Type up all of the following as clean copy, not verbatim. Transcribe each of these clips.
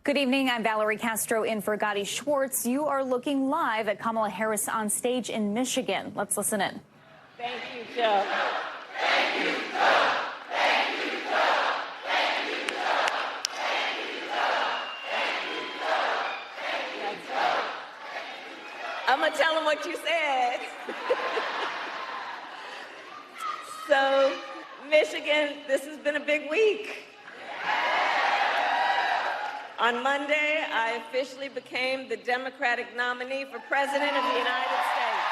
Good evening. I'm Valerie Castro in for Gadi Schwartz. You are looking live at Kamala Harris on stage in Michigan. Let's listen in. Thank you, Joe. Thank you, Joe. Thank you, Joe. Thank you, Joe. Thank you, Joe. Thank you, Joe. Thank you, Joe. I'm going to tell them what you said. So, Michigan, this has been a big week. On Monday, I officially became the Democratic nominee for President of the United States.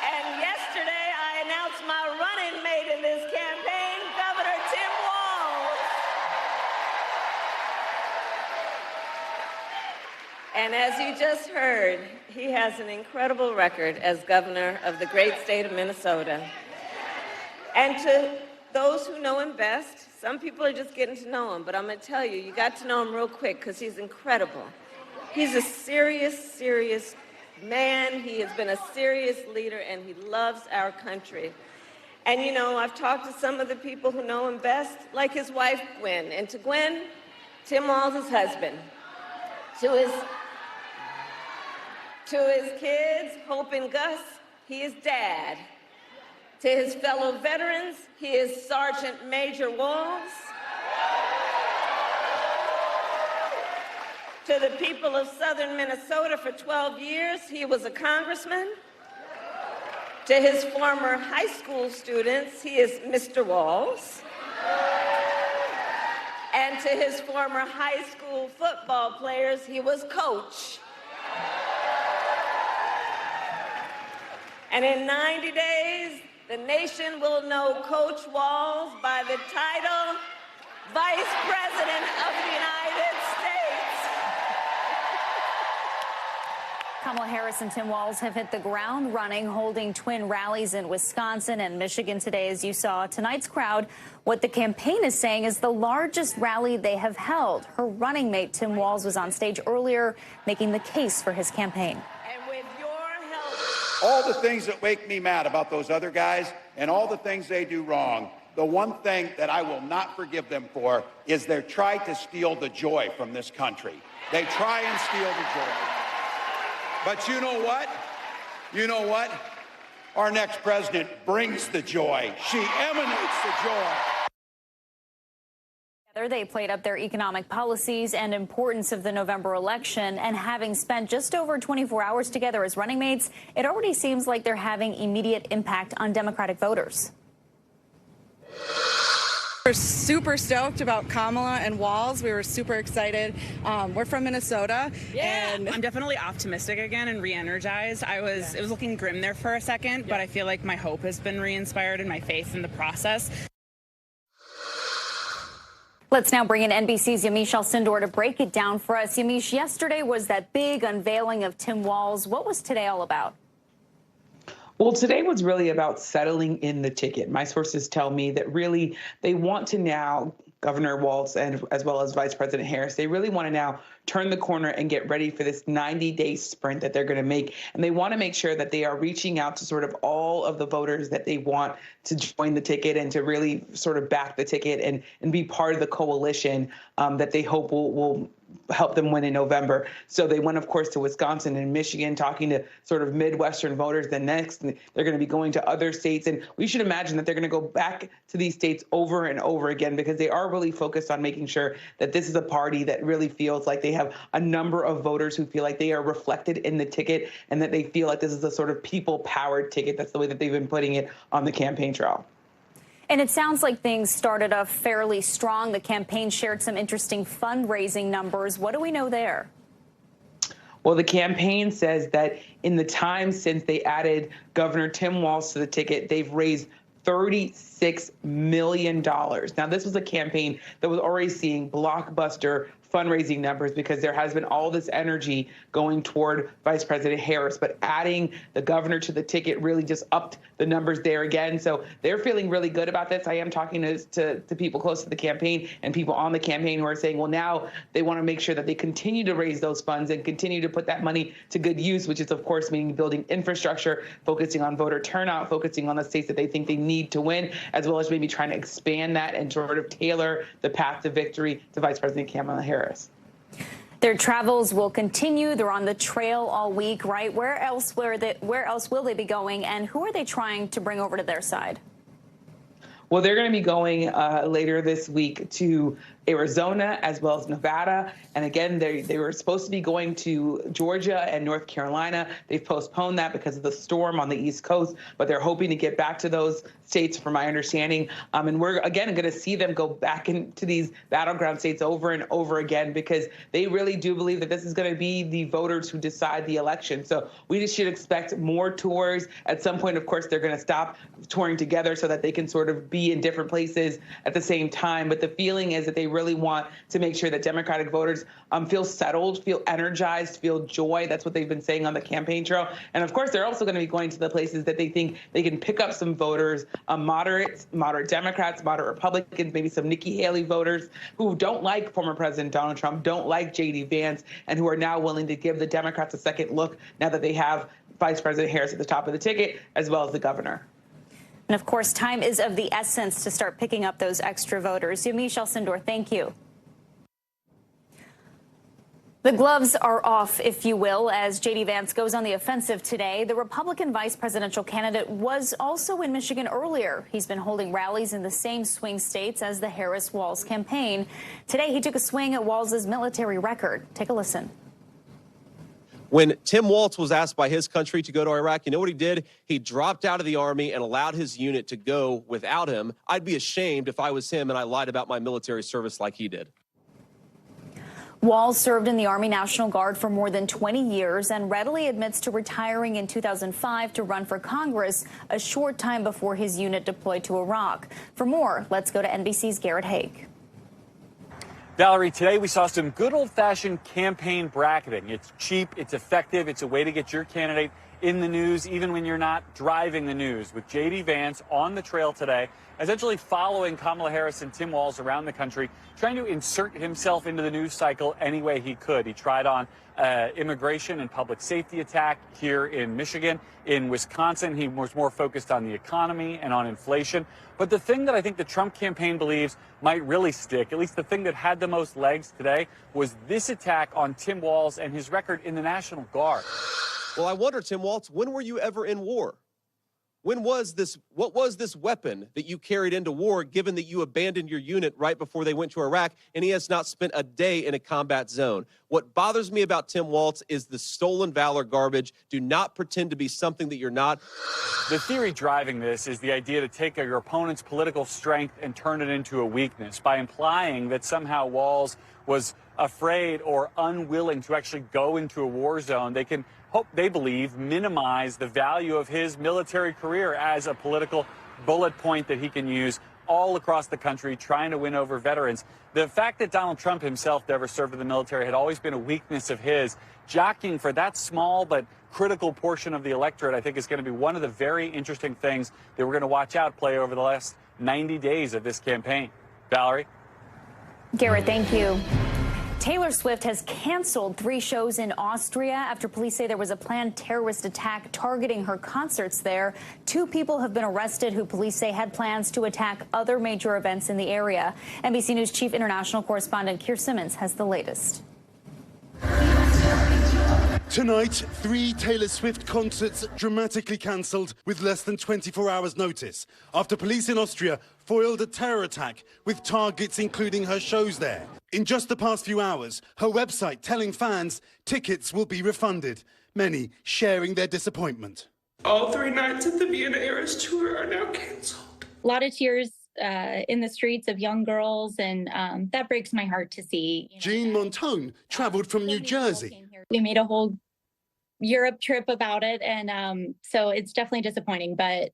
And yesterday, I announced my running mate in this campaign, Governor Tim Walz. And as you just heard, he has an incredible record as governor of the great state of Minnesota. And to those who know him best, some people are just getting to know him, but I'm going to tell you, you got to know him real quick because he's incredible. He's a serious man. He has been a serious leader, and he loves our country. And, you know, I've talked to some of the people who know him best, like his wife, Gwen. And to Gwen, Tim Walz's husband. To his kids, Hope and Gus, he is Dad. To his fellow veterans, he is Sergeant Major Walz. To the people of southern Minnesota for 12 years, he was a congressman. To his former high school students, he is Mr. Walz. And to his former high school football players, he was Coach. And in 90 days, the nation will know Coach Walz by the title Vice President of the United States. Kamala Harris and Tim Walz have hit the ground running, holding twin rallies in Wisconsin and Michigan today, as you saw. Tonight's crowd, what the campaign is saying, is the largest rally they have held. Her running mate, Tim Walz, was on stage earlier, making the case for his campaign. All the things that make me mad about those other guys and all the things they do wrong, the one thing that I will not forgive them for is they try to steal the joy from this country. They try and steal the joy. But you know what? You know what? Our next president brings the joy. She emanates the joy. They played up their economic policies and importance of the November election, and having spent just over 24 hours together as running mates, it already seems like they're having immediate impact on Democratic voters. We're super stoked about Kamala and Walz. We were super excited. We're from Minnesota. Yeah. And I'm definitely optimistic again and re-energized. It was looking grim there for a second, but I feel like my hope has been re-inspired and my faith in the process. Let's now bring in NBC's Yamiche Alcindor to break it down for us. Yamiche, yesterday was that big unveiling of Tim Walz. What was today all about? Well, today was really about settling in the ticket. My sources tell me that really they want to now, Governor Walz and as well as Vice President Harris, they really want to now turn the corner and get ready for this 90-day sprint that they're going to make. And they want to make sure that they are reaching out to sort of all of the voters that they want to join the ticket and to really sort of back the ticket and be part of the coalition that they hope will help them win in November. So they went, of course, to Wisconsin and Michigan, talking to sort of Midwestern voters. Then next, they're going to be going to other states. And we should imagine that they're going to go back to these states over and over again because they are really focused on making sure that this is a party that really feels like they have a number of voters who feel like they are reflected in the ticket and that they feel like this is a sort of people-powered ticket. That's the way that they've been putting it on the campaign trail. And it sounds like things started off fairly strong. The campaign shared some interesting fundraising numbers. What do we know there? Well, the campaign says that in the time since they added Governor Tim Walz to the ticket, they've raised $36 million. Now, this was a campaign that was already seeing blockbuster fundraising numbers because there has been all this energy going toward Vice President Harris, but adding the governor to the ticket really just upped the numbers there again. So they're feeling really good about this. I am talking to people close to the campaign and people on the campaign who are saying, well, now they want to make sure that they continue to raise those funds and continue to put that money to good use, which is, of course, meaning building infrastructure, focusing on voter turnout, focusing on the states that they think they need to win, as well as maybe trying to expand that and sort of tailor the path to victory to Vice President Kamala Harris. Their travels will continue. They're on the trail all week, right? Where else will they be going, and who are they trying to bring over to their side? Well, they're going to be going later this week to Arizona as well as Nevada. And again, they were supposed to be going to Georgia and North Carolina. They've postponed that because of the storm on the East Coast, but they're hoping to get back to those states, from my understanding. And we're, again, going to see them go back into these battleground states over and over again because they really do believe that this is going to be the voters who decide the election. So we just should expect more tours. At some point, of course, they're going to stop touring together so that they can sort of be in different places at the same time. But the feeling is that they really want to make sure that Democratic voters feel settled, feel energized, feel joy. That's what they've been saying on the campaign trail. And of course, they're also going to be going to the places that they think they can pick up some voters, moderate Democrats, moderate Republicans, maybe some Nikki Haley voters who don't like former President Donald Trump, don't like J.D. Vance, and who are now willing to give the Democrats a second look now that they have Vice President Harris at the top of the ticket, as well as the governor. And of course, time is of the essence to start picking up those extra voters. Yamiche Alcindor, thank you. The gloves are off, if you will, as J.D. Vance goes on the offensive today. The Republican vice presidential candidate was also in Michigan earlier. He's been holding rallies in the same swing states as the Harris-Walz campaign. Today, he took a swing at Walz's military record. Take a listen. When Tim Walz was asked by his country to go to Iraq, you know what he did? He dropped out of the Army and allowed his unit to go without him. I'd be ashamed if I was him and I lied about my military service like he did. Walz served in the Army National Guard for more than 20 years and readily admits to retiring in 2005 to run for Congress a short time before his unit deployed to Iraq. For more, let's go to NBC's Garrett Haig. Valerie, today we saw some good old-fashioned campaign bracketing. It's cheap, it's effective, it's a way to get your candidate in the news even when you're not driving the news. With J.D. Vance on the trail today, essentially following Kamala Harris and Tim Walz around the country, trying to insert himself into the news cycle any way he could. He tried on immigration and public safety attack here in Michigan. In Wisconsin, he was more focused on the economy and on inflation. But the thing that I think the Trump campaign believes might really stick, at least the thing that had the most legs today, was this attack on Tim Walz and his record in the National Guard. Well, I wonder, Tim Walz, when were you ever in war? When was this? What was this weapon that you carried into war, given that you abandoned your unit right before they went to Iraq, and he has not spent a day in a combat zone? What bothers me about Tim Walz is the stolen valor garbage. Do not pretend to be something that you're not. The theory driving this is the idea to take your opponent's political strength and turn it into a weakness by implying that somehow Walz was afraid or unwilling to actually go into a war zone. They can hope, they believe, minimize the value of his military career as a political bullet point that he can use all across the country trying to win over veterans. The fact that Donald Trump himself never served in the military had always been a weakness of his. Jockeying for that small but critical portion of the electorate, I think, is going to be one of the very interesting things that we're going to watch out play over the last 90 days of this campaign. Valerie? Garrett, thank you. Taylor Swift has canceled 3 shows in Austria after police say there was a planned terrorist attack targeting her concerts there. 2 people have been arrested who police say had plans to attack other major events in the area. NBC News chief international correspondent Keir Simmons has the latest. Tonight, 3 Taylor Swift concerts dramatically cancelled with less than 24 hours' notice after police in Austria foiled a terror attack with targets including her shows there. In just the past few hours, her website telling fans tickets will be refunded, many sharing their disappointment. All 3 nights at the Vienna Eras tour are now cancelled. A lot of tears in the streets of young girls, and that breaks my heart to see. Jean Montone travelled from New Jersey. We made a whole Europe trip about it, and so it's definitely disappointing, but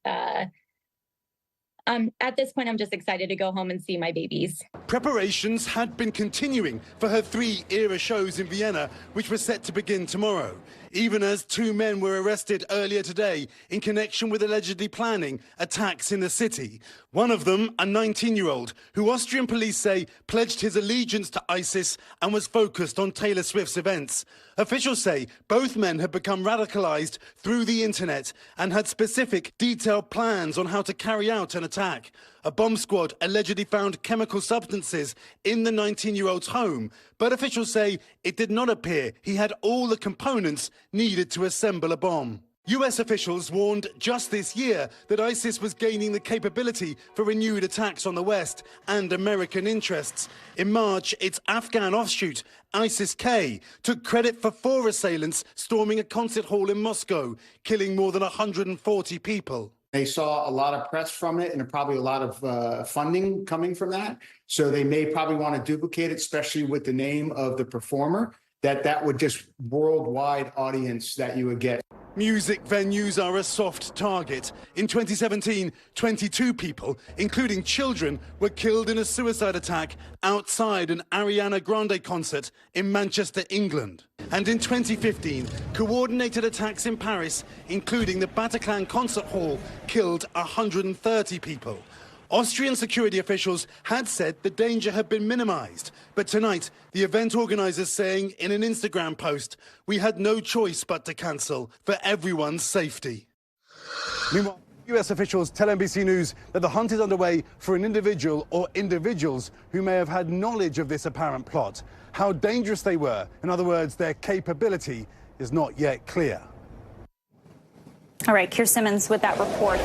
At this point, I'm just excited to go home and see my babies. Preparations had been continuing for her 3 era shows in Vienna, which were set to begin tomorrow, even as 2 men were arrested earlier today in connection with allegedly planning attacks in the city. One of them, a 19-year-old, who Austrian police say pledged his allegiance to ISIS and was focused on Taylor Swift's events. Officials say both men had become radicalized through the internet and had specific, detailed plans on how to carry out an attack. A bomb squad allegedly found chemical substances in the 19-year-old's home, but officials say it did not appear he had all the components needed to assemble a bomb. US officials warned just this year that ISIS was gaining the capability for renewed attacks on the West and American interests. In March, its Afghan offshoot, ISIS-K, took credit for 4 assailants storming a concert hall in Moscow, killing more than 140 people. They saw a lot of press from it and probably a lot of funding coming from that. So they may probably want to duplicate it, especially with the name of the performer, that would just worldwide audience that you would get. Music venues are a soft target. In 2017, 22 people, including children, were killed in a suicide attack outside an Ariana Grande concert in Manchester, England. And in 2015, coordinated attacks in Paris, including the Bataclan concert hall, killed 130 people. Austrian security officials had said the danger had been minimized, but tonight the event organizers saying in an Instagram post, "We had no choice but to cancel for everyone's safety." Meanwhile, US officials tell NBC News that the hunt is underway for an individual or individuals who may have had knowledge of this apparent plot. How dangerous they were, in other words, their capability, is not yet clear. All right, Keir Simmons with that report.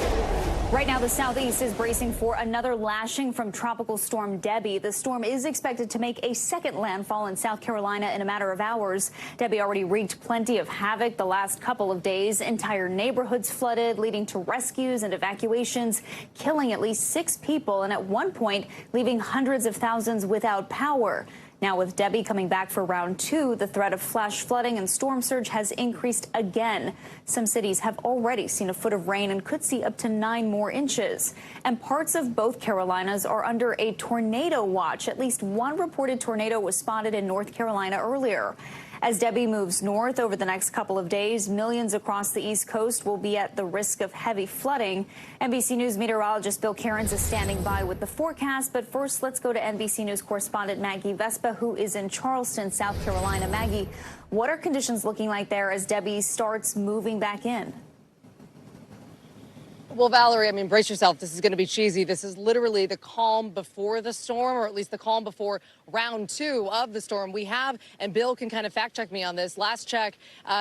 Right now, the southeast is bracing for another lashing from Tropical Storm Debby. The storm is expected to make a second landfall in South Carolina in a matter of hours. Debby already wreaked plenty of havoc the last couple of days. Entire neighborhoods flooded, leading to rescues and evacuations, killing at least 6 people, and at one point, leaving hundreds of thousands without power. Now, with Debby coming back for round 2, the threat of flash flooding and storm surge has increased again. Some cities have already seen a foot of rain and could see up to 9 more inches. And parts of both Carolinas are under a tornado watch. At least one reported tornado was spotted in North Carolina earlier. As Debby moves north over the next couple of days, millions across the East Coast will be at the risk of heavy flooding. NBC News meteorologist Bill Cairns is standing by with the forecast. But first, let's go to NBC News correspondent Maggie Vespa, who is in Charleston, South Carolina. Maggie, what are conditions looking like there as Debby starts moving back in? Well, Valerie, I mean, brace yourself. This is going to be cheesy. This is literally the calm before the storm, or at least the calm before round 2 of the storm. We have, and Bill can kind of fact check me on this, last check,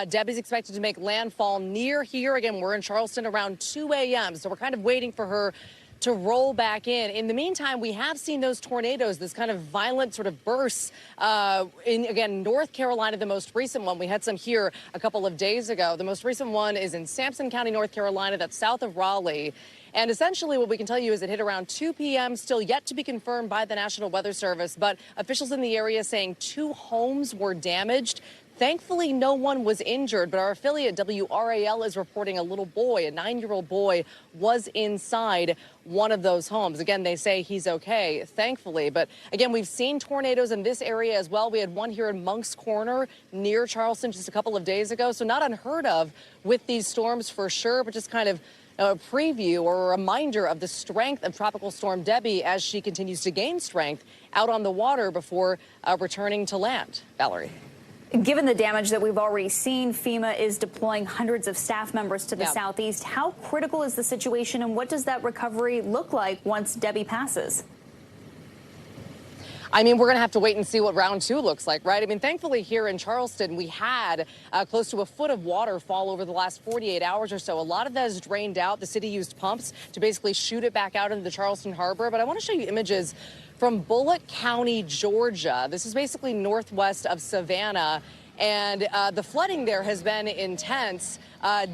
Debby's expected to make landfall near here. Again, we're in Charleston around 2 a.m., so we're kind of waiting for her to roll back in. In the meantime, we have seen those tornadoes, this kind of violent sort of bursts in, again, North Carolina, the most recent one. We had some here a couple of days ago. The most recent one is in Sampson County, North Carolina. That's south of Raleigh. And essentially what we can tell you is it hit around 2 p.m., still yet to be confirmed by the National Weather Service. But officials in the area saying 2 homes were damaged. Thankfully, no one was injured, but our affiliate WRAL is reporting a little boy, a 9-year-old boy, was inside one of those homes. Again, they say he's okay, thankfully. But again, we've seen tornadoes in this area as well. We had one here in Monk's Corner near Charleston just a couple of days ago. So not unheard of with these storms for sure, but just kind of a preview or a reminder of the strength of Tropical Storm Debby as she continues to gain strength out on the water before returning to land. Valerie. Given the damage that we've already seen, FEMA is deploying hundreds of staff members to the southeast. How critical is the situation, and what does that recovery look like once Debby passes? I mean, we're going to have to wait and see what round 2 looks like, right? I mean, thankfully here in Charleston, we had close to a foot of water fall over the last 48 hours or so. A lot of that is drained out. The city used pumps to basically shoot it back out into the Charleston Harbor. But I want to show you images from Bullock County, Georgia. This is basically northwest of Savannah. And the flooding there has been intense.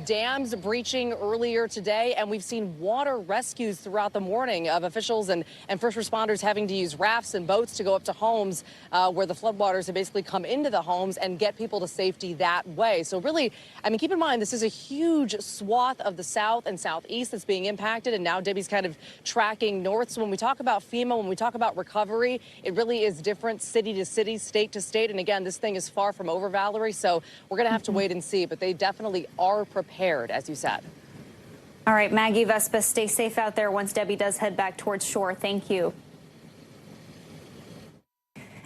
Dams breaching earlier today, and we've seen water rescues throughout the morning of officials and first responders having to use rafts and boats to go up to homes where the floodwaters have basically come into the homes and get people to safety that way. So really, I mean, keep in mind, this is a huge swath of the south and southeast that's being impacted, and now Debbie's kind of tracking north. So when we talk about FEMA, when we talk about recovery, it really is different city to city, state to state. And again, this thing is far from over, Valerie, so we're going to have to wait and see. But they definitely are prepared, as you said. All right, Maggie, Vespa, stay safe out there once Debbie does head back towards shore. Thank you.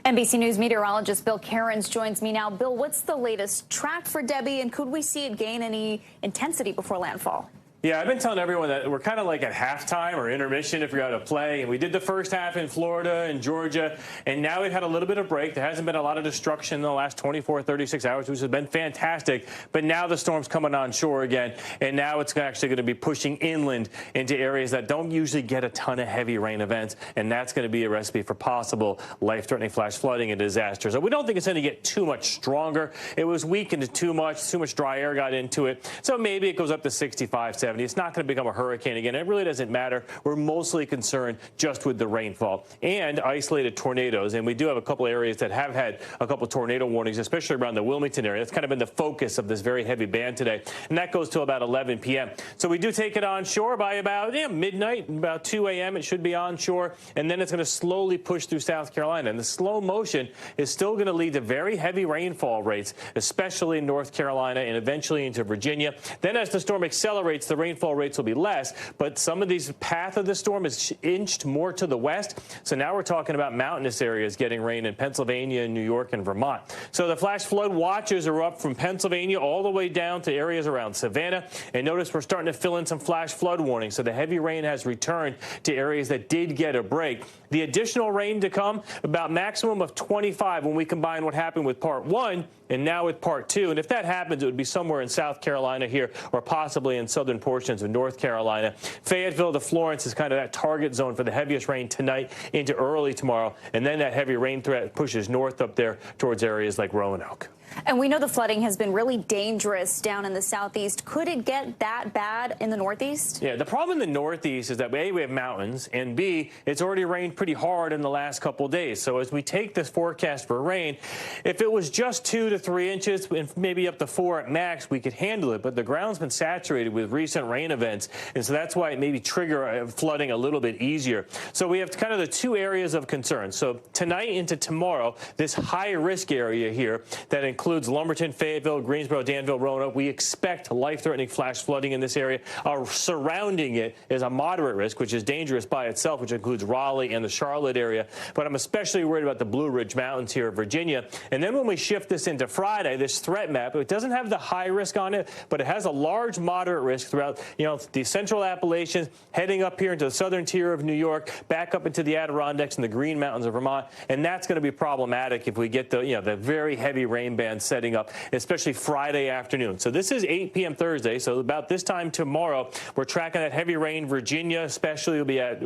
NBC News meteorologist Bill Cairns joins me now. Bill, what's the latest track for Debbie, and could we see it gain any intensity before landfall? Yeah, I've been telling everyone that we're kind of like at halftime or intermission if you're out to play. And we did the first half in Florida and Georgia, and now we've had a little bit of break. There hasn't been a lot of destruction in the last 24, 36 hours, which has been fantastic. But now the storm's coming on shore again, and now it's actually going to be pushing inland into areas that don't usually get a ton of heavy rain events, and that's going to be a recipe for possible life-threatening flash flooding and disaster. So we don't think it's going to get too much stronger. It was weakened too much dry air got into it. So maybe it goes up to 65, 70. It's not going to become a hurricane again. It really doesn't matter. We're mostly concerned just with the rainfall and isolated tornadoes. And we do have a couple areas that have had a couple tornado warnings, especially around the Wilmington area. That's kind of been the focus of this very heavy band today. And that goes till about 11 p.m. So we do take it on shore by about midnight, about 2 a.m. It should be on shore. And then it's going to slowly push through South Carolina. And the slow motion is still going to lead to very heavy rainfall rates, especially in North Carolina and eventually into Virginia. Then as the storm accelerates, the rainfall rates will be less, but some of these path of the storm is inched more to the west. So now we're talking about mountainous areas getting rain in Pennsylvania, New York, and Vermont. So the flash flood watches are up from Pennsylvania all the way down to areas around Savannah. And notice we're starting to fill in some flash flood warnings. So the heavy rain has returned to areas that did get a break. The additional rain to come, about maximum of 25 when we combine what happened with part 1 and now with part 2. And if that happens, it would be somewhere in South Carolina here or possibly in southern portions of North Carolina. Fayetteville to Florence is kind of that target zone for the heaviest rain tonight into early tomorrow. And then that heavy rain threat pushes north up there towards areas like Roanoke. And we know the flooding has been really dangerous down in the southeast. Could it get that bad in the northeast? Yeah, the problem in the northeast is that A, we have mountains, and B, it's already rained pretty hard in the last couple of days. So as we take this forecast for rain, if it was just 2 to 3 inches and maybe up to 4 at max, we could handle it. But the ground's been saturated with recent rain events, and so that's why it maybe trigger flooding a little bit easier. So we have kind of the two areas of concern. So tonight into tomorrow, this high-risk area here that includes Lumberton, Fayetteville, Greensboro, Danville, Roanoke. We expect life-threatening flash flooding in this area. Surrounding it is a moderate risk, which is dangerous by itself, which includes Raleigh and the Charlotte area. But I'm especially worried about the Blue Ridge Mountains here in Virginia. And then when we shift this into Friday, this threat map, it doesn't have the high risk on it, but it has a large moderate risk throughout, the central Appalachians, heading up here into the southern tier of New York, back up into the Adirondacks and the Green Mountains of Vermont. And that's going to be problematic if we get the very heavy rain band setting up, especially Friday afternoon. So this is 8 p.m. Thursday. So about this time tomorrow, we're tracking that heavy rain. Virginia especially will be at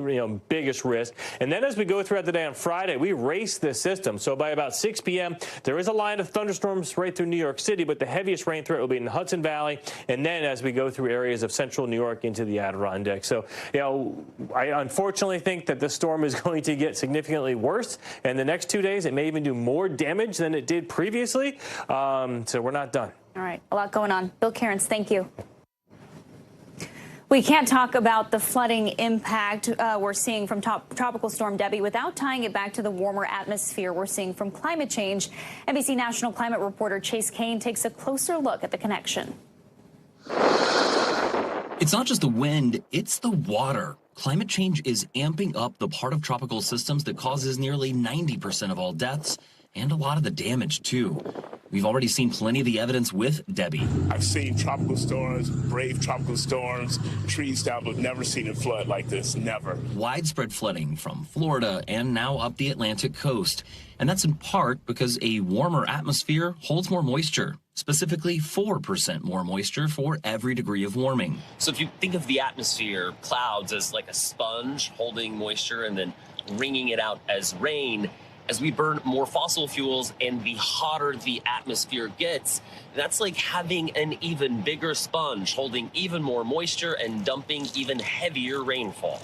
biggest risk. And then as we go throughout the day on Friday, we race this system. So by about 6 p.m., there is a line of thunderstorms right through New York City, but the heaviest rain threat will be in the Hudson Valley. And then as we go through areas of central New York into the Adirondacks. So, I unfortunately think that the storm is going to get significantly worse. And the next 2 days, it may even do more damage than it did previously. So we're not done. All right. A lot going on. Bill Cairns, thank you. We can't talk about the flooding impact we're seeing from Tropical Storm Debby without tying it back to the warmer atmosphere we're seeing from climate change. NBC National Climate reporter Chase Kane takes a closer look at the connection. It's not just the wind, it's the water. Climate change is amping up the part of tropical systems that causes nearly 90% of all deaths and a lot of the damage, too. We've already seen plenty of the evidence with Debby. I've seen tropical storms, brave tropical storms, trees down, but never seen a flood like this, never. Widespread flooding from Florida and now up the Atlantic coast. And that's in part because a warmer atmosphere holds more moisture, specifically 4% more moisture for every degree of warming. So if you think of the atmosphere, clouds as like a sponge holding moisture and then wringing it out as rain, As we burn more fossil fuels and the hotter the atmosphere gets, that's like having an even bigger sponge holding even more moisture and dumping even heavier rainfall.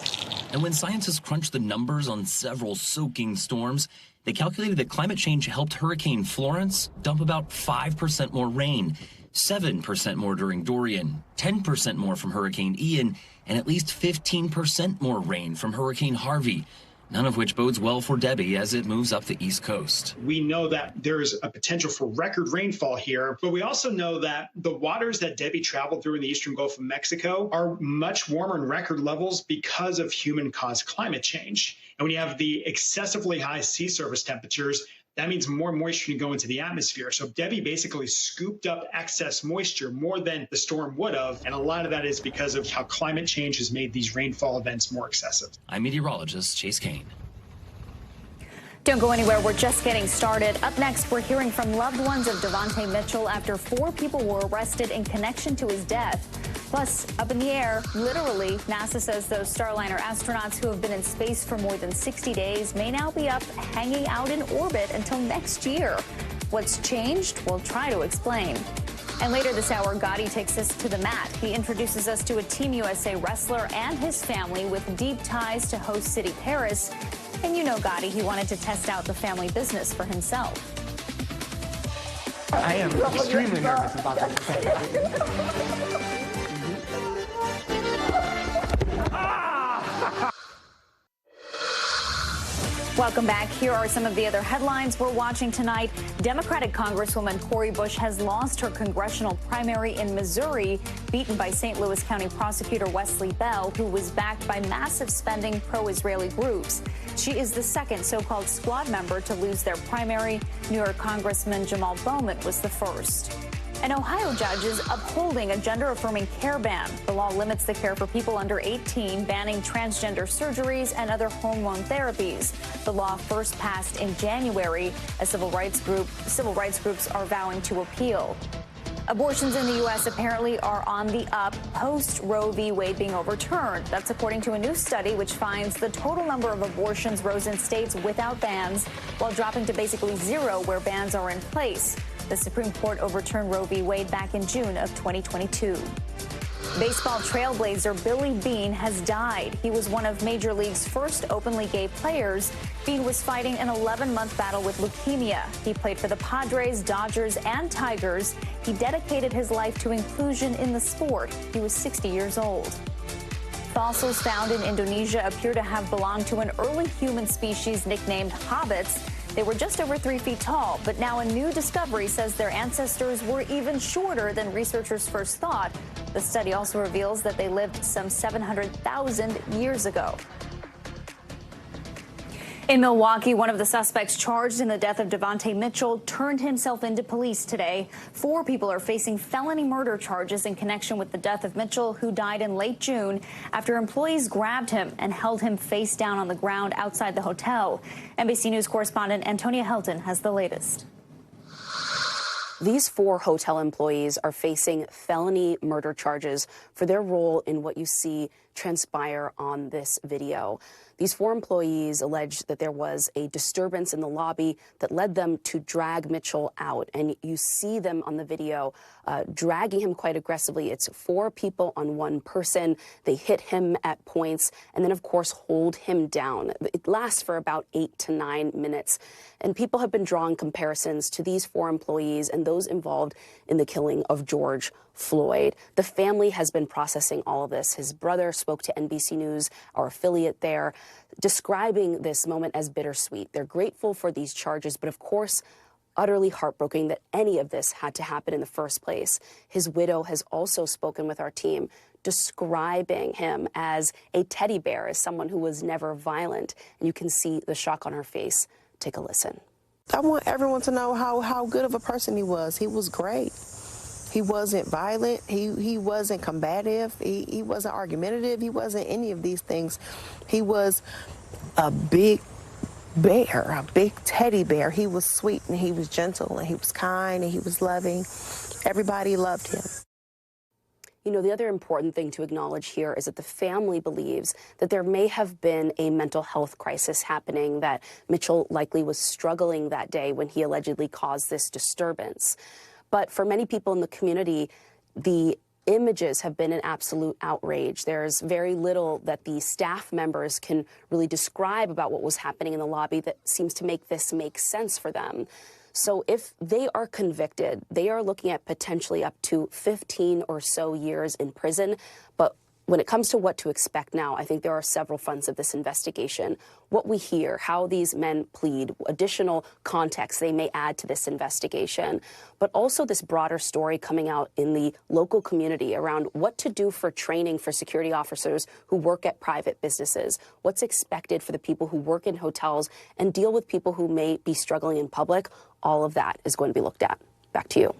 And when scientists crunched the numbers on several soaking storms, they calculated that climate change helped Hurricane Florence dump about 5% more rain, 7% more during Dorian, 10% more from Hurricane Ian, and at least 15% more rain from Hurricane Harvey, none of which bodes well for Debby as it moves up the East Coast. We know that there is a potential for record rainfall here, but we also know that the waters that Debby traveled through in the eastern Gulf of Mexico are much warmer in record levels because of human-caused climate change. And when you have the excessively high sea surface temperatures, that means more moisture can go into the atmosphere. So Debby basically scooped up excess moisture more than the storm would have. And a lot of that is because of how climate change has made these rainfall events more excessive. I'm meteorologist Chase Kane. Don't go anywhere. We're just getting started. Up next, we're hearing from loved ones of Devontae Mitchell after 4 people were arrested in connection to his death. Plus, up in the air, literally, NASA says those Starliner astronauts who have been in space for more than 60 days may now be up hanging out in orbit until next year. What's changed? We'll try to explain. And later this hour, Gadi takes us to the mat. He introduces us to a Team USA wrestler and his family with deep ties to host city Paris. And you know Gadi, he wanted to test out the family business for himself. I am extremely nervous about that. Welcome back. Here are some of the other headlines we're watching tonight. Democratic Congresswoman Cori Bush has lost her congressional primary in Missouri, beaten by St. Louis County Prosecutor Wesley Bell, who was backed by massive spending pro-Israeli groups. She is the second so-called squad member to lose their primary. New York Congressman Jamal Bowman was the first. An Ohio judge is upholding a gender-affirming care ban. The law limits the care for people under 18, banning transgender surgeries and other hormone therapies. The law first passed in January. Civil rights groups are vowing to appeal. Abortions in the U.S. apparently are on the up post Roe v. Wade being overturned. That's according to a new study which finds the total number of abortions rose in states without bans, while dropping to basically zero where bans are in place. The Supreme Court overturned Roe v. Wade back in June of 2022. Baseball trailblazer Billy Beane has died. He was one of Major League's first openly gay players. Beane was fighting an 11-month battle with leukemia. He played for the Padres, Dodgers, and Tigers. He dedicated his life to inclusion in the sport. He was 60 years old. Fossils found in Indonesia appear to have belonged to an early human species nicknamed hobbits. They were just over 3 feet tall, but now a new discovery says their ancestors were even shorter than researchers first thought. The study also reveals that they lived some 700,000 years ago. In Milwaukee, one of the suspects charged in the death of Devontae Mitchell turned himself into police today. 4 people are facing felony murder charges in connection with the death of Mitchell, who died in late June after employees grabbed him and held him face down on the ground outside the hotel. NBC News correspondent Antonia Helton has the latest. These 4 hotel employees are facing felony murder charges for their role in what you see transpire on this video. These 4 employees allege that there was a disturbance in the lobby that led them to drag Mitchell out. And you see them on the video dragging him quite aggressively. It's 4 people on 1 person. They hit him at points and then, of course, hold him down. It lasts for about 8 to 9 minutes. And people have been drawing comparisons to these 4 employees and those involved in the killing of George Floyd. The family has been processing all of this. His brother spoke to NBC News, our affiliate there, describing this moment as bittersweet. They're grateful for these charges, but of course, utterly heartbroken that any of this had to happen in the first place. His widow has also spoken with our team, describing him as a teddy bear, as someone who was never violent. And you can see the shock on her face. Take a listen. I want everyone to know how good of a person he was. He was great. He wasn't violent. He wasn't combative. He wasn't argumentative. He wasn't any of these things. He was a big bear, a big teddy bear. He was sweet and he was gentle and he was kind and he was loving. Everybody loved him. You know, the other important thing to acknowledge here is that the family believes that there may have been a mental health crisis happening, that Mitchell likely was struggling that day when he allegedly caused this disturbance. But for many people in the community, the images have been an absolute outrage. There's very little that the staff members can really describe about what was happening in the lobby that seems to make this make sense for them. So if they are convicted, they are looking at potentially up to 15 or so years in prison. But when it comes to what to expect now, I think there are several fronts of this investigation. What we hear, how these men plead, additional context they may add to this investigation, but also this broader story coming out in the local community around what to do for training for security officers who work at private businesses, what's expected for the people who work in hotels and deal with people who may be struggling in public. All of that is going to be looked at. Back to you.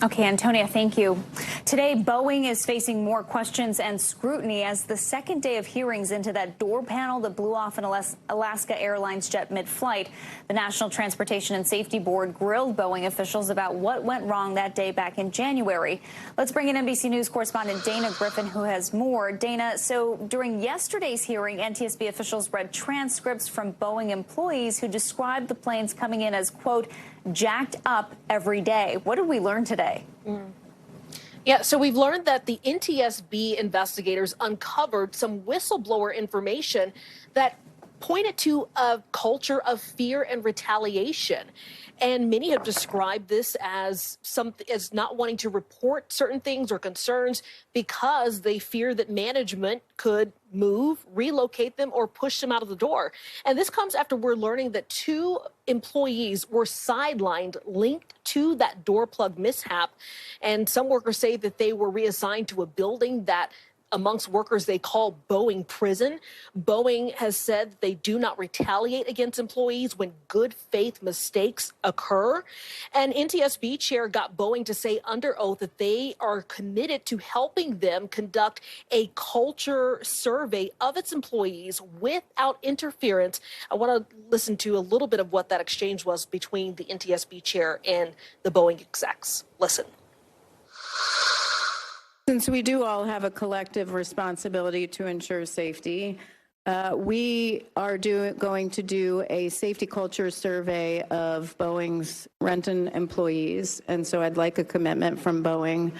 Okay, Antonia, thank you. Today, Boeing is facing more questions and scrutiny as the second day of hearings into that door panel that blew off an Alaska Airlines jet mid-flight. The National Transportation and Safety Board grilled Boeing officials about what went wrong that day back in January. Let's bring in NBC News correspondent Dana Griffin, who has more. Dana, so during yesterday's hearing, NTSB officials read transcripts from Boeing employees who described the planes coming in as, quote, jacked up every day. What did we learn today? Yeah, so we've learned that the NTSB investigators uncovered some whistleblower information that pointed to a culture of fear and retaliation. And many have described this as not wanting to report certain things or concerns because they fear that management could move, relocate them, or push them out of the door. And this comes after we're learning that 2 employees were sidelined, linked to that door plug mishap. And some workers say that they were reassigned to a building that amongst workers they call Boeing prison. Boeing has said that they do not retaliate against employees when good faith mistakes occur. And NTSB chair got Boeing to say under oath that they are committed to helping them conduct a culture survey of its employees without interference. I want to listen to a little bit of what that exchange was between the NTSB chair and the Boeing execs. Listen. Since we do all have a collective responsibility to ensure safety, we are going to do a safety culture survey of Boeing's Renton employees. And so I'd like a commitment from Boeing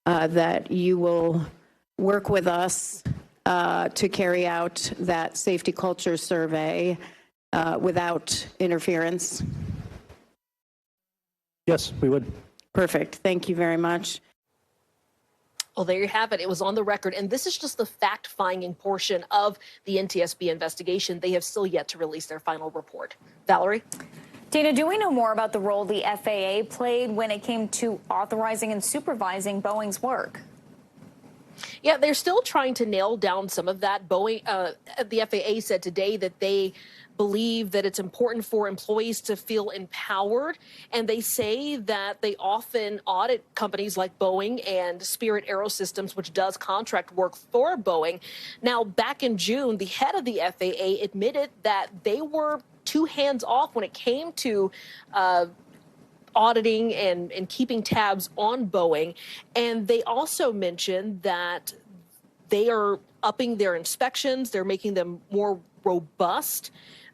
that you will work with us to carry out that safety culture survey without interference. Yes, we would. Perfect. Thank you very much. Well, there you have it. It was on the record. And this is just the fact-finding portion of the NTSB investigation. They have still yet to release their final report. Valerie? Dana, do we know more about the role the FAA played when it came to authorizing and supervising Boeing's work? Yeah, they're still trying to nail down some of that. Boeing, the FAA said today that they believe that it's important for employees to feel empowered. And they say that they often audit companies like Boeing and Spirit Aerosystems, which does contract work for Boeing. Now, back in June, the head of the FAA admitted that they were too hands off when it came to auditing and keeping tabs on Boeing. And they also mentioned that they are upping their inspections. They're making them more robust.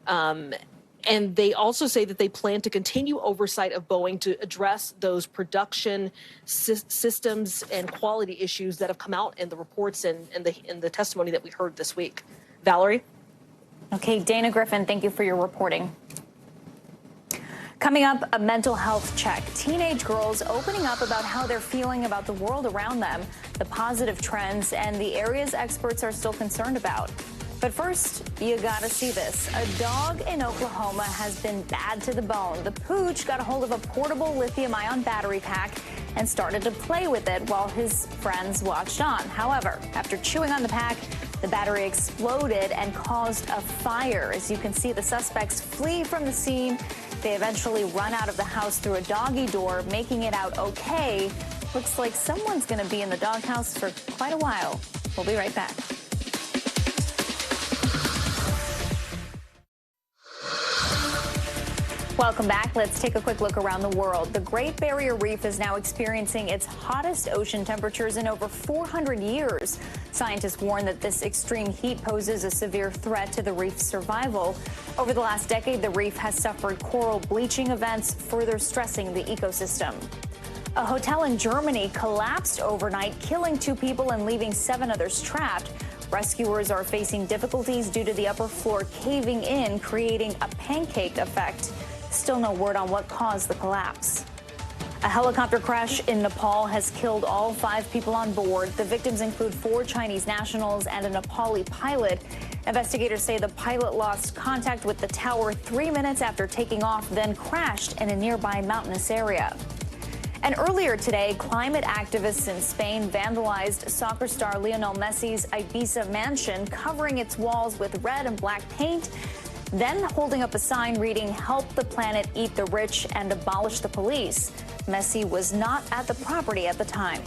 And they also say that they plan to continue oversight of Boeing to address those production systems and quality issues that have come out in the reports and in the testimony that we heard this week. Valerie? Okay, Dana Griffin, thank you for your reporting. Coming up, a mental health check. Teenage girls opening up about how they're feeling about the world around them, the positive trends, and the areas experts are still concerned about. But first, you gotta see this. A dog in Oklahoma has been bad to the bone. The pooch got a hold of a portable lithium-ion battery pack and started to play with it while his friends watched on. However, after chewing on the pack, the battery exploded and caused a fire. As you can see, the suspects flee from the scene. They eventually run out of the house through a doggy door, making it out okay. Looks like someone's gonna be in the doghouse for quite a while. We'll be right back. Welcome back. Let's take a quick look around the world. The Great Barrier Reef is now experiencing its hottest ocean temperatures in over 400 years. Scientists warn that this extreme heat poses a severe threat to the reef's survival. Over the last decade, the reef has suffered coral bleaching events, further stressing the ecosystem. A hotel in Germany collapsed overnight, killing 2 people and leaving 7 others trapped. Rescuers are facing difficulties due to the upper floor caving in, creating a pancake effect. Still no word on what caused the collapse. A helicopter crash in Nepal has killed all 5 people on board. The victims include 4 Chinese nationals and a Nepali pilot. Investigators say the pilot lost contact with the tower 3 minutes after taking off, then crashed in a nearby mountainous area. And earlier today, climate activists in Spain vandalized soccer star Lionel Messi's Ibiza mansion, covering its walls with red and black paint, then holding up a sign reading, "Help the planet eat the rich and abolish the police." Messi was not at the property at the time.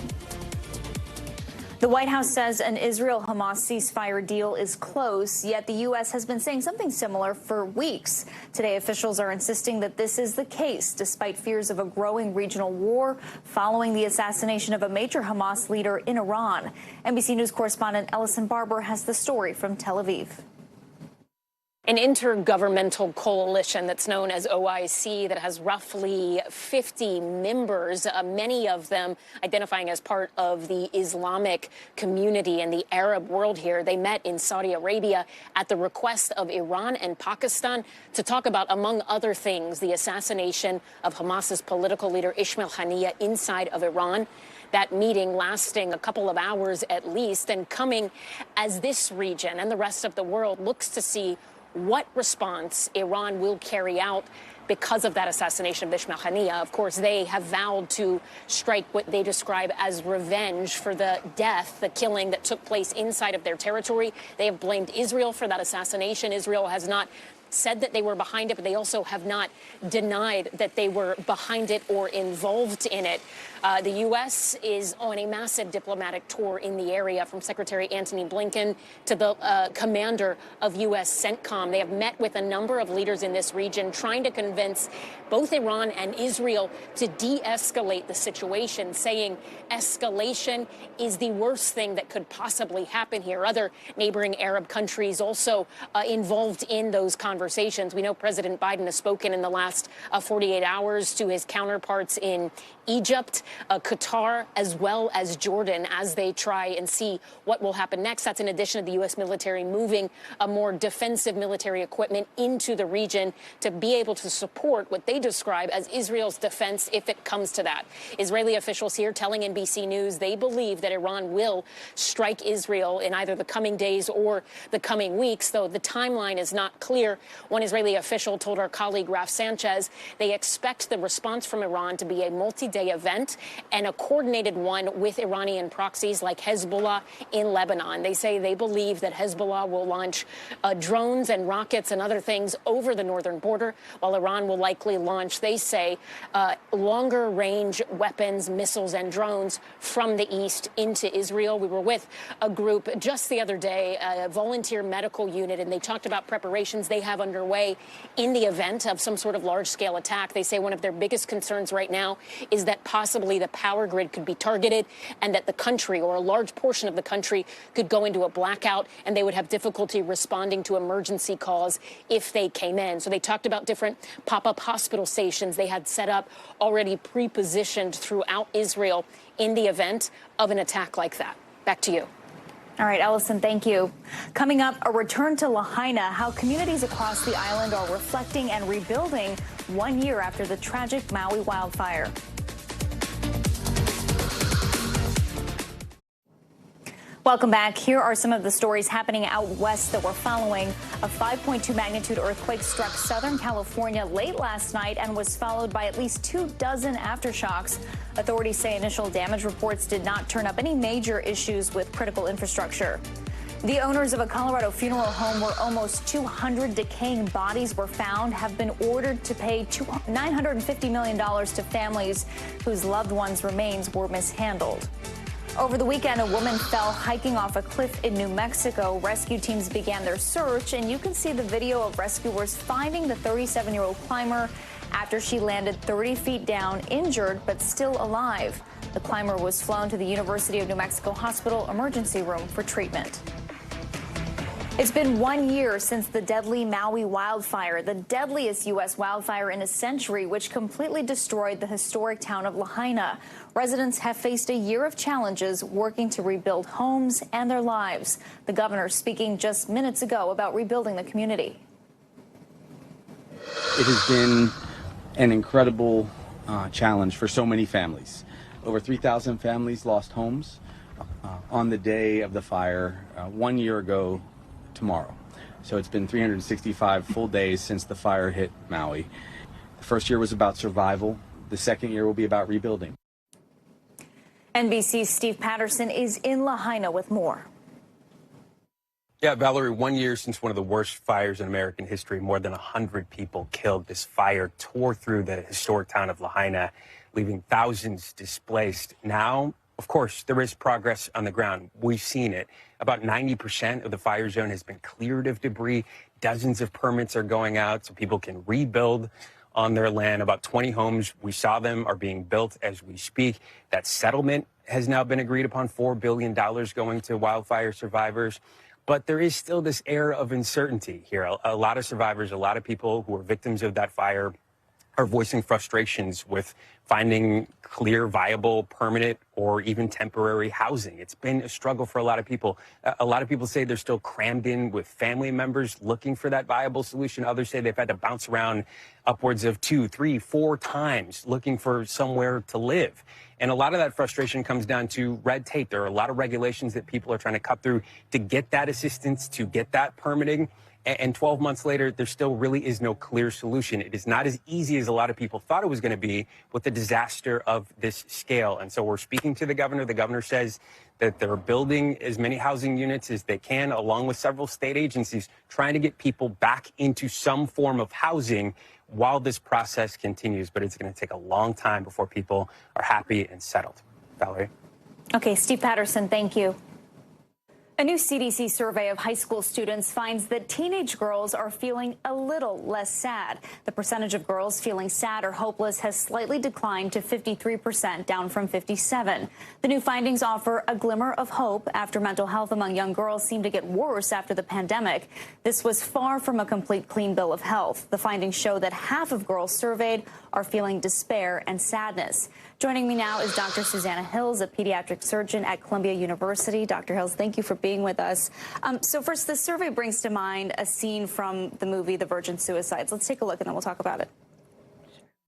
The White House says an Israel-Hamas ceasefire deal is close, yet the U.S. has been saying something similar for weeks. Today, officials are insisting that this is the case, despite fears of a growing regional war following the assassination of a major Hamas leader in Iran. NBC News correspondent Ellison Barber has the story from Tel Aviv. An intergovernmental coalition that's known as OIC that has roughly 50 members, many of them identifying as part of the Islamic community and the Arab world here. They met in Saudi Arabia at the request of Iran and Pakistan to talk about, among other things, the assassination of Hamas's political leader Ismail Haniyeh inside of Iran. That meeting lasting a couple of hours at least, and coming as this region and the rest of the world looks to see what response Iran will carry out because of that assassination of Ismail Haniyeh. Of course, they have vowed to strike what they describe as revenge for the death, the killing that took place inside of their territory. They have blamed Israel for that assassination. Israel has not said that they were behind it, but they also have not denied that they were behind it or involved in it. The U.S. is on a massive diplomatic tour in the area, from Secretary Antony Blinken to the commander of U.S. CENTCOM. They have met with a number of leaders in this region, trying to convince both Iran and Israel to de-escalate the situation, saying escalation is the worst thing that could possibly happen here. Other neighboring Arab countries also involved in those conversations. We know President Biden has spoken in the last 48 hours to his counterparts in Egypt, Qatar, as well as Jordan, as they try and see what will happen next. That's in addition to the U.S. military moving a more defensive military equipment into the region to be able to support what they describe as Israel's defense if it comes to that. Israeli officials here telling NBC News they believe that Iran will strike Israel in either the coming days or the coming weeks, though the timeline is not clear. One Israeli official told our colleague Raf Sanchez they expect the response from Iran to be a multi-day event and a coordinated one with Iranian proxies like Hezbollah in Lebanon. They say they believe that Hezbollah will launch drones and rockets and other things over the northern border, while Iran will likely launch, they say, longer range weapons, missiles and drones from the east into Israel. We were with a group just the other day, a volunteer medical unit, and they talked about preparations they have underway in the event of some sort of large-scale attack. They say one of their biggest concerns right now is that possibly the power grid could be targeted and that the country, or a large portion of the country, could go into a blackout, and they would have difficulty responding to emergency calls if they came in. So they talked about different pop-up hospital stations they had set up, already pre-positioned throughout Israel in the event of an attack like that. Back to you. All right, Ellison, thank you. Coming up, a return to Lahaina, how communities across the island are reflecting and rebuilding 1 year after the tragic Maui wildfire. Welcome back. Here are some of the stories happening out west that we're following. A 5.2 magnitude earthquake struck Southern California late last night and was followed by at least 24 aftershocks. Authorities say initial damage reports did not turn up any major issues with critical infrastructure. The owners of a Colorado funeral home where almost 200 decaying bodies were found have been ordered to pay $950 million to families whose loved ones' remains were mishandled. Over the weekend, a woman fell hiking off a cliff in New Mexico. Rescue teams began their search, and you can see the video of rescuers finding the 37-year-old climber after she landed 30 feet down, injured but still alive. The climber was flown to the University of New Mexico Hospital emergency room for treatment. It's been 1 year since the deadly Maui wildfire, the deadliest U.S. wildfire in a century, which completely destroyed the historic town of Lahaina. Residents have faced a year of challenges working to rebuild homes and their lives. The governor speaking just minutes ago about rebuilding the community. It has been an incredible challenge for so many families. Over 3,000 families lost homes on the day of the fire 1 year ago tomorrow. So it's been 365 full days since the fire hit Maui. The first year was about survival. The second year will be about rebuilding. NBC's Steve Patterson is in Lahaina with more. Yeah, Valerie, 1 year since one of the worst fires in American history, more than 100 people killed. This fire tore through the historic town of Lahaina, leaving thousands displaced. Now, of course, there is progress on the ground. We've seen it. About 90% of the fire zone has been cleared of debris. Dozens of permits are going out so people can rebuild on their land. About 20 homes, we saw them, are being built as we speak. That settlement has now been agreed upon, $4 billion going to wildfire survivors. But there is still this air of uncertainty here. A lot of survivors, a lot of people who are victims of that fire are voicing frustrations with finding clear, viable, permanent, or even temporary housing. It's been a struggle for a lot of people. A lot of people say they're still crammed in with family members looking for that viable solution. Others say they've had to bounce around upwards of 2, 3, 4 times looking for somewhere to live. And a lot of that frustration comes down to red tape. There are a lot of regulations that people are trying to cut through to get that assistance, to get that permitting. And 12 months later, there still really is no clear solution. It is not as easy as a lot of people thought it was going to be with a disaster of this scale. And so we're speaking to the governor. The governor says that they're building as many housing units as they can, along with several state agencies, trying to get people back into some form of housing while this process continues. But it's going to take a long time before people are happy and settled. Valerie? Okay, Steve Patterson, thank you. A new CDC survey of high school students finds that teenage girls are feeling a little less sad. The percentage of girls feeling sad or hopeless has slightly declined to 53%, down from 57%. The new findings offer a glimmer of hope after mental health among young girls seemed to get worse after the pandemic. This was far from a complete clean bill of health. The findings show that half of girls surveyed are feeling despair and sadness. Joining me now is Dr. Susanna Hills, a pediatric surgeon at Columbia University. Dr. Hills, thank you for being with us. So first, the survey brings to mind a scene from the movie The Virgin Suicides. Let's take a look and then we'll talk about it.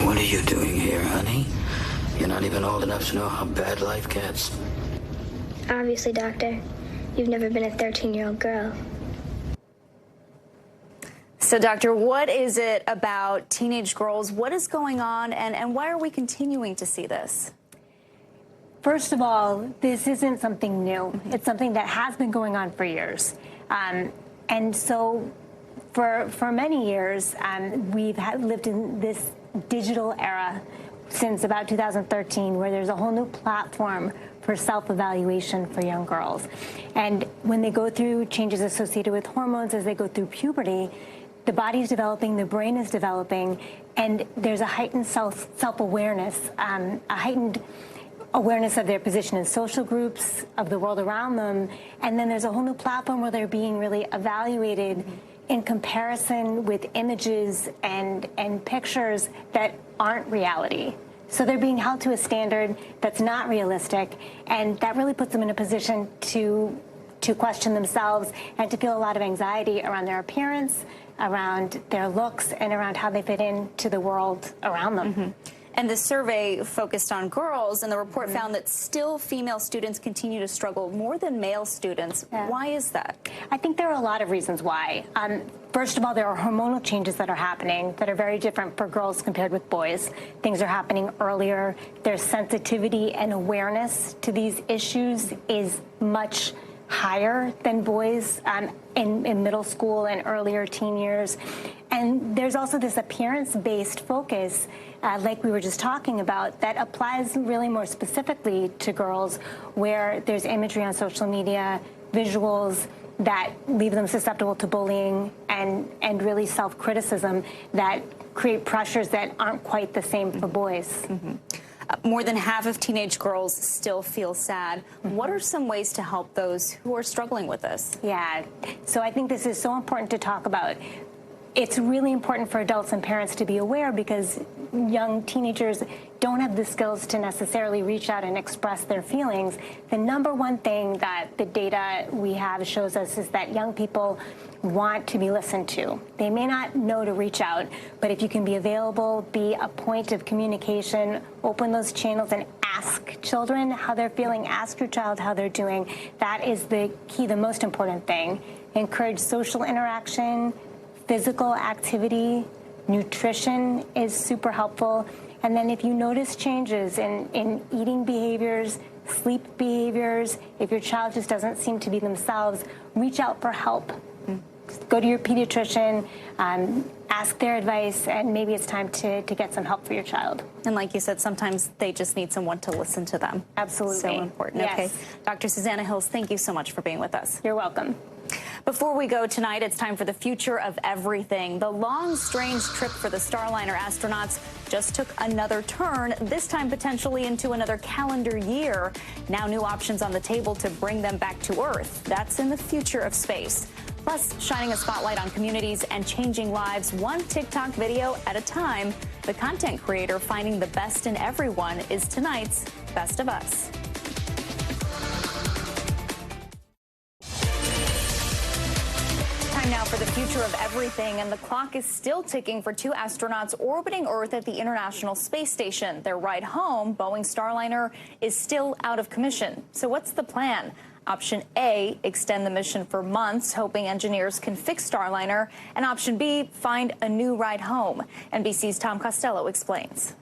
What are you doing here, honey? You're not even old enough to know how bad life gets. Obviously, Doctor. You've never been a 13-year-old girl. So, Doctor, what is it about teenage girls? What is going on, and why are we continuing to see this? First of all, this isn't something new. It's something that has been going on for years. And so for many years, we've lived in this digital era since about 2013, where there's a whole new platform for self-evaluation for young girls. And when they go through changes associated with hormones, as they go through puberty, the body's developing, the brain is developing, and there's a heightened self-awareness, a heightened awareness of their position in social groups, of the world around them. And then there's a whole new platform where they're being really evaluated in comparison with images and pictures that aren't reality. So they're being held to a standard that's not realistic, and that really puts them in a position to question themselves and to feel a lot of anxiety around their appearance, around their looks, and around how they fit into the world around them. Mm-hmm. And the survey focused on girls, and the report found that still female students continue to struggle more than male students. Yeah. Why is that? I think there are a lot of reasons why. First of all, there are hormonal changes that are happening that are very different for girls compared with boys. Things are happening earlier. Their sensitivity and awareness to these issues is much higher than boys in middle school and earlier teen years. And there's also this appearance-based focus, like we were just talking about, that applies really more specifically to girls, where there's imagery on social media, visuals that leave them susceptible to bullying and really self-criticism that create pressures that aren't quite the same for boys. More than half of teenage girls still feel sad. What are some ways to help those who are struggling with this? Yeah, so I think this is so important to talk about. It's really important for adults and parents to be aware because young teenagers don't have the skills to necessarily reach out and express their feelings. The number one thing that the data we have shows us is that young people want to be listened to. They may not know to reach out, but if you can be available, be a point of communication, open those channels and ask children how they're feeling, ask your child how they're doing. That is the key, the most important thing. Encourage social interaction, physical activity, nutrition is super helpful. And then if you notice changes in eating behaviors, sleep behaviors, if your child just doesn't seem to be themselves, reach out for help. Go to your pediatrician, ask their advice, and maybe it's time to get some help for your child. And like you said, sometimes they just need someone to listen to them. Absolutely. So important. Yes. Okay. Dr. Susanna Hills, thank you so much for being with us. You're welcome. Before we go tonight, it's time for the future of everything. The long, strange trip for the Starliner astronauts just took another turn, this time potentially into another calendar year. Now new options on the table to bring them back to Earth. That's in the future of space. Plus, shining a spotlight on communities and changing lives one TikTok video at a time. The content creator finding the best in everyone is tonight's Best of Us. Time now for the future of everything, and the clock is still ticking for two astronauts orbiting Earth at the International Space Station. Their ride home, Boeing Starliner, is still out of commission. So what's the plan? Option A, extend the mission for months, hoping engineers can fix Starliner. And option B, find a new ride home. NBC's Tom Costello explains.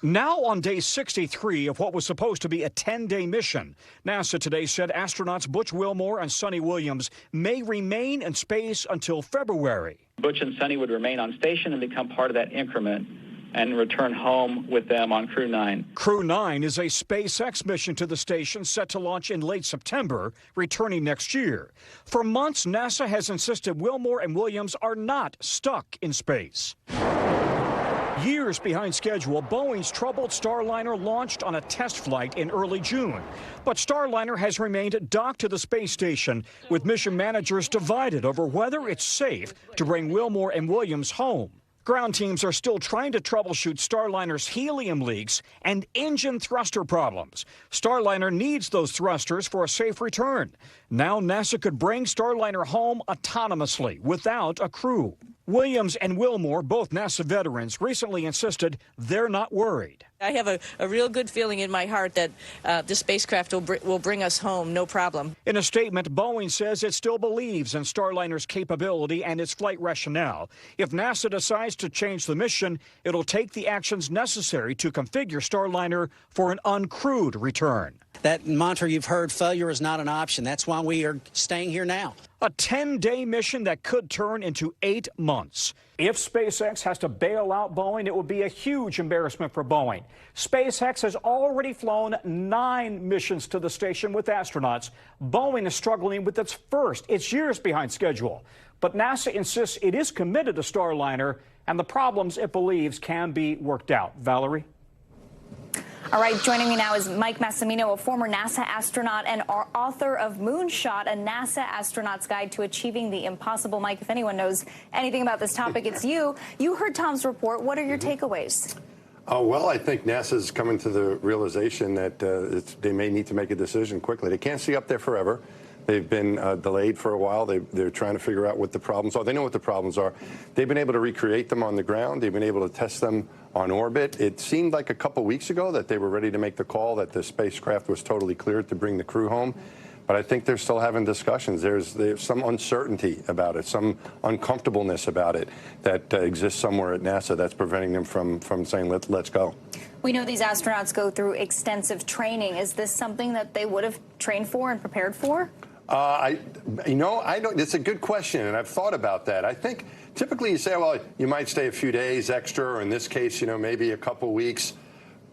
Now on day 63 of what was supposed to be a 10-day mission, NASA today said astronauts Butch Wilmore and Sonny Williams may remain in space until February. Butch and Sonny would remain on station and become part of that increment and return home with them on Crew 9. Crew 9 is a SpaceX mission to the station set to launch in late September, returning next year. For months, NASA has insisted Wilmore and Williams are not stuck in space. Years behind schedule, Boeing's troubled Starliner launched on a test flight in early June. But Starliner has remained docked to the space station, with mission managers divided over whether it's safe to bring Wilmore and Williams home. Ground teams are still trying to troubleshoot Starliner's helium leaks and engine thruster problems. Starliner needs those thrusters for a safe return. Now NASA could bring Starliner home autonomously without a crew. Williams and Wilmore, both NASA veterans, recently insisted they're not worried. I have a real good feeling in my heart that this spacecraft will bring us home, no problem. In a statement, Boeing says it still believes in Starliner's capability and its flight rationale. If NASA decides to change the mission, it'll take the actions necessary to configure Starliner for an uncrewed return. That mantra you've heard, failure is not an option. That's why we are staying here now. A 10-day mission that could turn into 8 months. If SpaceX has to bail out Boeing, it would be a huge embarrassment for Boeing. SpaceX has already flown 9 missions to the station with astronauts. Boeing is struggling with its first. It's years behind schedule. But NASA insists it is committed to Starliner, and the problems it believes can be worked out. Valerie? All right, joining me now is Mike Massimino, a former NASA astronaut and author of Moonshot, a NASA astronaut's guide to achieving the impossible. Mike, if anyone knows anything about this topic, it's you. You heard Tom's report. What are your takeaways? Oh, well, I think NASA's coming to the realization that they may need to make a decision quickly. They can't stay up there forever. They've been delayed for a while. They're trying to figure out what the problems are. They know what the problems are. They've been able to recreate them on the ground. They've been able to test them on orbit. It seemed like a couple weeks ago that they were ready to make the call that the spacecraft was totally cleared to bring the crew home. But I think they're still having discussions. There's some uncertainty about it, some uncomfortableness about it that exists somewhere at NASA that's preventing them from saying, let's go. We know these astronauts go through extensive training. Is this something that they would have trained for and prepared for? I don't. It's a good question, and I've thought about that. I think typically you say, well, you might stay a few days extra, or in this case, maybe a couple weeks.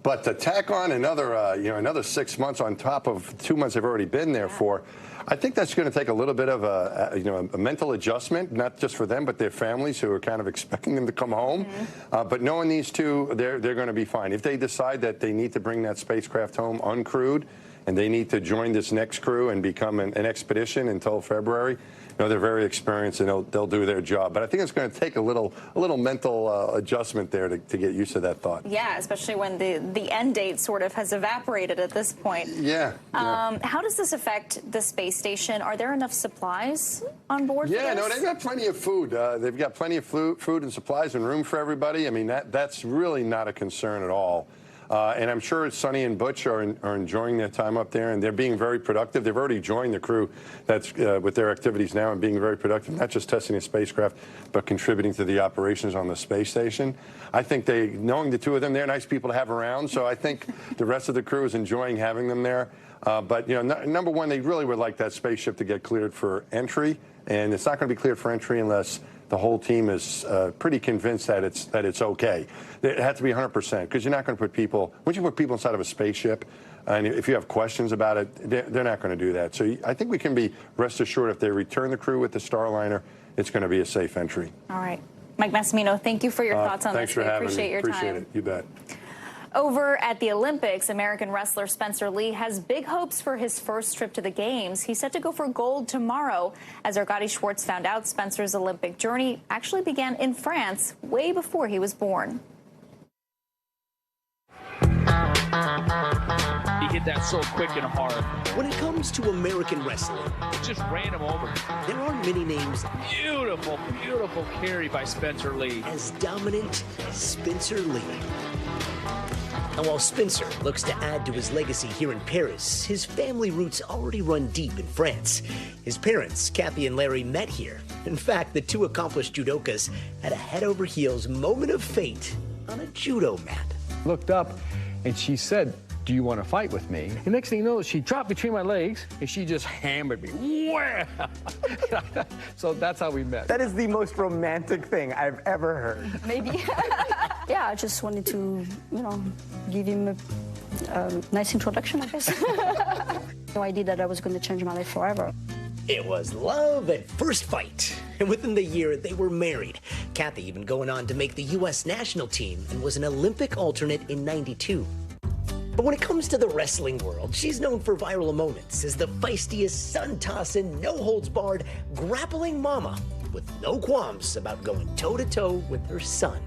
But to tack on another, another 6 months on top of 2 months they've already been there for, I think that's going to take a little bit of a mental adjustment, not just for them, but their families who are kind of expecting them to come home. But knowing these two, they're going to be fine. If they decide that they need to bring that spacecraft home uncrewed and they need to join this next crew and become an expedition until February, they're very experienced and they'll do their job. But I think it's going to take a little mental adjustment there to get used to that thought. Yeah, especially when the end date sort of has evaporated at this point. Yeah. How does this affect the space station? Are there enough supplies on board? Yeah, for this? no, they've got plenty of food. They've got plenty of food and supplies and room for everybody. I mean, that's really not a concern at all. And I'm sure Sonny and Butch are enjoying their time up there, and they're being very productive. They've already joined the crew that's with their activities now and being very productive, not just testing the spacecraft, but contributing to the operations on the space station. I think knowing the two of them, they're nice people to have around, so I think the rest of the crew is enjoying having them there. But, number one, they really would like that spaceship to get cleared for entry, and it's not going to be cleared for entry unless the whole team is pretty convinced that it's okay. It has to be 100%, because you're not going to put people, once you put people inside of a spaceship, and if you have questions about it, they're not going to do that. So I think we can be rest assured if they return the crew with the Starliner, it's going to be a safe entry. All right. Mike Massimino, thank you for your thoughts on thanks this. for We having appreciate me. your Appreciate time. it. You bet. Over at the Olympics, American wrestler Spencer Lee has big hopes for his first trip to the Games. He's set to go for gold tomorrow. As our Gadi Schwartz found out, Spencer's Olympic journey actually began in France way before he was born. He hit that so quick and hard. When it comes to American wrestling, It just ran him over. there are many names Beautiful, beautiful carry by Spencer Lee. as dominant as Spencer Lee. And while Spencer looks to add to his legacy here in Paris, his family roots already run deep in France. His parents, Kathy and Larry, met here. In fact, the two accomplished judokas had a head-over-heels moment of fate on a judo mat. Looked up and she said, "Do you want to fight with me?" The next thing you know, she dropped between my legs and she just hammered me. Wham! So that's how we met. That is the most romantic thing I've ever heard. Maybe. Yeah, I just wanted to, give him a nice introduction, I guess. No idea that I was going to change my life forever. It was love at first fight. And within the year, they were married. Kathy even going on to make the U.S. national team and was an Olympic alternate in '92. But when it comes to the wrestling world, she's known for viral moments as the feistiest, sun-tossing, no-holds-barred, grappling mama with no qualms about going toe-to-toe with her son.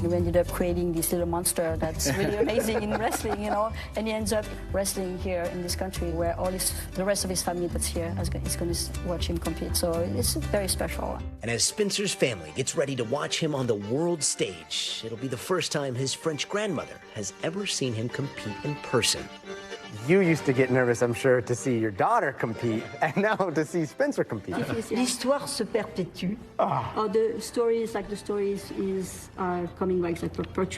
We ended up creating this little monster that's really amazing in wrestling, and he ends up wrestling here in this country where the rest of his family that's here is going to watch him compete. So it's very special. And as Spencer's family gets ready to watch him on the world stage, it'll be the first time his French grandmother has ever seen him compete in person. You used to get nervous, I'm sure, to see your daughter compete, and now to see Spencer compete. L'histoire se perpétue. The stories are coming back,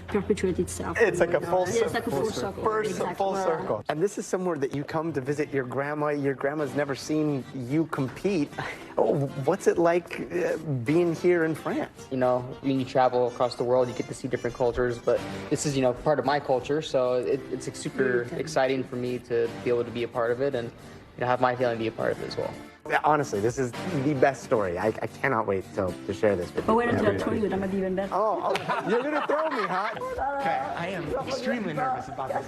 perpetuate itself. It's like a full circle. It's like a full circle. Full circle. And this is somewhere that you come to visit your grandma. Your grandma's never seen you compete. What's it like being here in France? When you travel across the world, you get to see different cultures, but this is, part of my culture, so it's super exciting for me to be able to be a part of it and have my family be a part of it as well. Honestly, this is the best story. I cannot wait to share this with you. But wait until I tell you, that might be even better. Oh, you're going to throw me, huh? Okay, I am extremely nervous about this.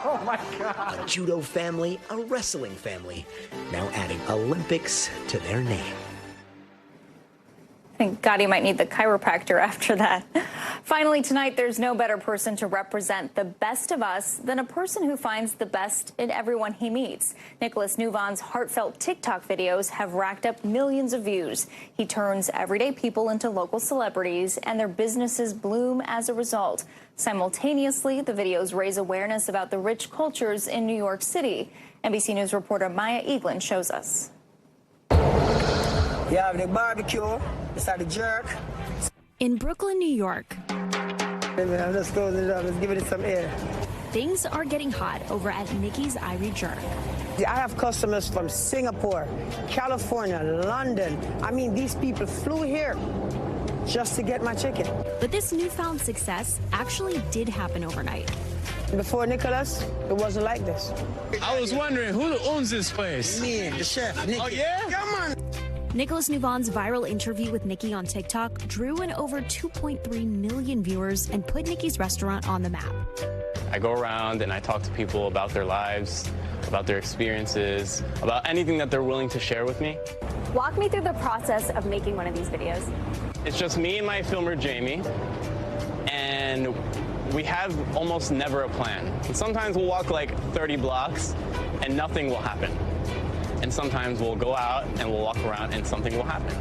Oh my God. A judo family, a wrestling family, now adding Olympics to their name. I think Gadi might need the chiropractor after that. Finally, tonight, there's no better person to represent the best of us than a person who finds the best in everyone he meets. Nicholas Newvon's heartfelt TikTok videos have racked up millions of views. He turns everyday people into local celebrities, and their businesses bloom as a result. Simultaneously, the videos raise awareness about the rich cultures in New York City. NBC News reporter Maya Eaglin shows us. You have the barbecue, it's the jerk. In Brooklyn, New York. I'm just closing it up, let's give it some air. things are getting hot over at Nikki's Irie Jerk. I have customers from Singapore, California, London. I mean, these people flew here just to get my chicken. But this newfound success actually did happen overnight. Before Nicholas, it wasn't like this. I was wondering who owns this place? Me, the chef, Nikki. Oh, yeah? Come on. Nicholas Nuvon's viral interview with Nikki on TikTok drew in over 2.3 million viewers and put Nikki's restaurant on the map. I go around and I talk to people about their lives, about their experiences, about anything that they're willing to share with me. Walk me through the process of making one of these videos. It's just me and my filmer, Jamie, and we have almost never a plan. And sometimes we'll walk like 30 blocks and nothing will happen. And sometimes we'll go out and we'll walk around and something will happen.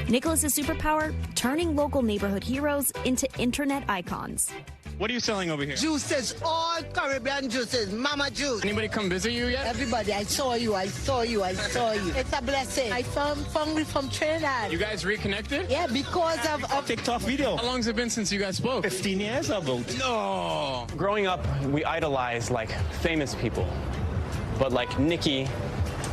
Nicholas's superpower, turning local neighborhood heroes into internet icons. What are you selling over here? Juices, all Caribbean juices, mama juice. Anybody come visit you yet? Everybody, I saw you, I saw you, I saw you. It's a blessing. I found me from Trinidad. You guys reconnected? Yeah, because of TikTok video. How long's it been since you guys spoke? 15 years about. No. Growing up, we idolized like famous people, but like Nikki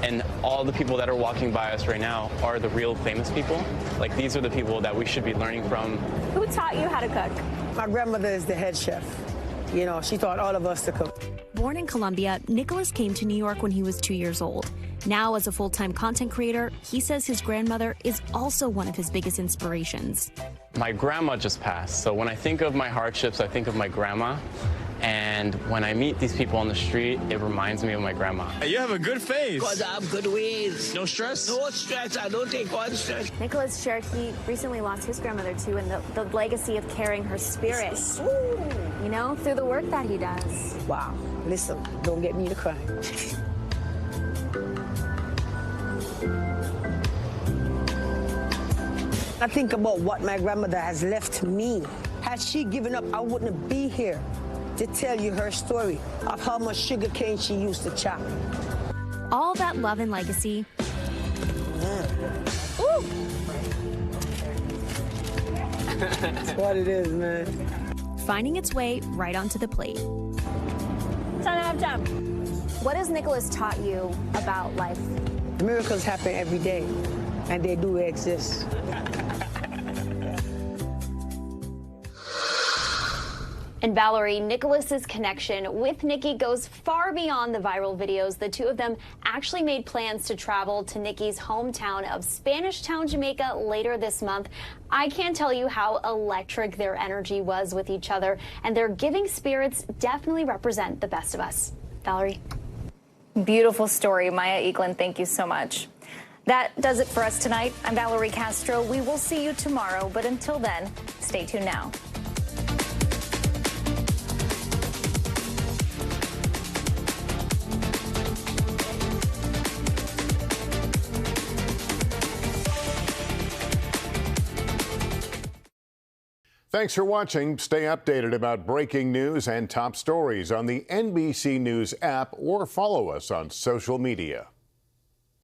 and all the people that are walking by us right now are the real famous people. Like these are the people that we should be learning from. Who taught you how to cook? My grandmother is the head chef. You know, she taught all of us to cook. Born in Colombia, Nicholas came to New York when he was 2 years old. Now, as a full-time content creator, he says his grandmother is also one of his biggest inspirations. My grandma just passed, so when I think of my hardships, I think of my grandma. And when I meet these people on the street, it reminds me of my grandma. You have a good face. Because I have good ways. No stress? No stress. I don't take one stress. Nicholas shared he recently lost his grandmother too, and the legacy of carrying her spirit, you know, through the work that he does. Wow. Listen, don't get me to cry. I think about what my grandmother has left me. Had she given up, I wouldn't be here to tell you her story of how much sugar cane she used to chop. All that love and legacy. Ooh. That's what it is, man. Finding its way right onto the plate. Time to have jam. What has Nicholas taught you about life? Miracles happen every day, and they do exist. And Valerie, Nicholas's connection with Nikki goes far beyond the viral videos. The two of them actually made plans to travel to Nikki's hometown of Spanish Town, Jamaica later this month. I can't tell you how electric their energy was with each other, and their giving spirits definitely represent the best of us. Valerie. Beautiful story. Maya Eaglin, thank you so much. That does it for us tonight. I'm Valerie Castro. We will see you tomorrow, but until then, stay tuned now. Thanks for watching. Stay updated about breaking news and top stories on the NBC News app or follow us on social media.